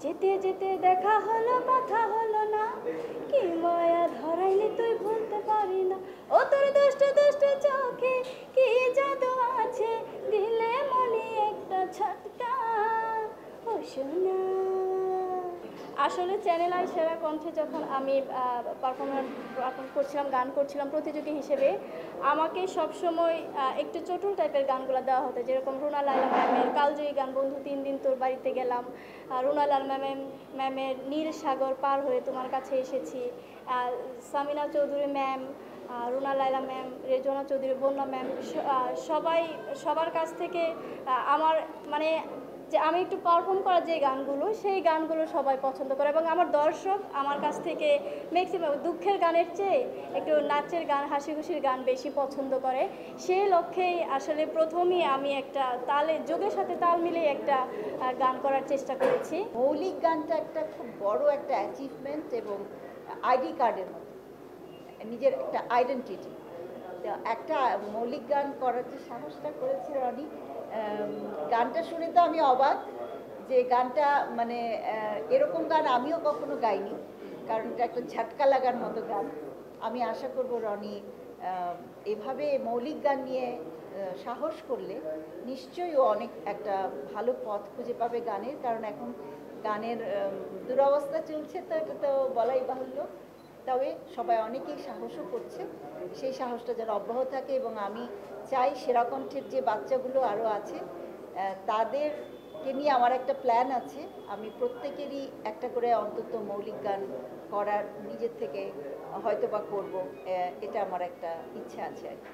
যেতে যেতে দেখা হলো কথা হলো না, কি মায়া ধরাইলে তুই ভুলতে পারি না। ও তোর দুষ্ট দুষ্ট চোখে কি জাদু আছে, দিলে মনে একটা ছটকা, ও সোনা। আসলে চ্যানেল আই সেরা কণ্ঠে যখন আমি পারফর্ম করছিলাম, গান করছিলাম প্রতিযোগী হিসেবে, আমাকে সবসময় একটু চটুল টাইপের গানগুলো দেওয়া হতো, যেরকম রুনা লায়লা ম্যামের কালজয়ী গান বন্ধু 3 দিন তোর বাড়িতে গেলাম, রুনা লাল ম্যামের নীল সাগর পার হয়ে তোমার কাছে এসেছি, সামিনা চৌধুরী ম্যাম, রুনা লায়লা ম্যাম, রেজওয়ানা চৌধুরী, বন্যা ম্যাম, সবার কাছ থেকে আমার মানে যে আমি একটু পারফর্ম করা যে গানগুলো, সেই গানগুলো সবাই পছন্দ করে এবং আমার দর্শক আমার কাছ থেকে ম্যাক্সিমাম দুঃখের গানের চেয়ে একটু নাচের গান, হাসি খুশির গান বেশি পছন্দ করে। সেই লক্ষ্যেই আসলে প্রথমেই আমি একটা যোগের সাথে তাল মিলিয়ে একটা গান করার চেষ্টা করেছি। মৌলিক গানটা একটা খুব বড় একটা অ্যাচিভমেন্ট এবং আইডি কার্ডের মতো, নিজের একটা আইডেন্টিটি। একটা মৌলিক গান করার যে সাহসটা করেছে রনি, গানটা শুনে তো আমি অবাক যে গানটা মানে এরকম গান আমিও কখনো গাইনি, কারণ এটা একটা ঝাটকা লাগার মতো গান। আমি আশা করব রনি এভাবে মৌলিক গান নিয়ে সাহস করলে নিশ্চয়ই ও অনেক একটা ভালো পথ খুঁজে পাবে গানের, কারণ এখন গানের দুরবস্থা চলছে, তো এটা তো বলাই বাহুল্য। তবে সবাই অনেকেই সাহসও করছে, সেই সাহসটা যেন অব্যাহত থাকে এবং আমি চাই সেরা কণ্ঠের যে বাচ্চাগুলো আরও আছে তাদেরকে নিয়ে আমার একটা প্ল্যান আছে, আমি প্রত্যেকেরই একটা করে অন্তত মৌলিক গান করার নিজের থেকে হয়তো বা করবো, এটা আমার একটা ইচ্ছা আছে আর কি।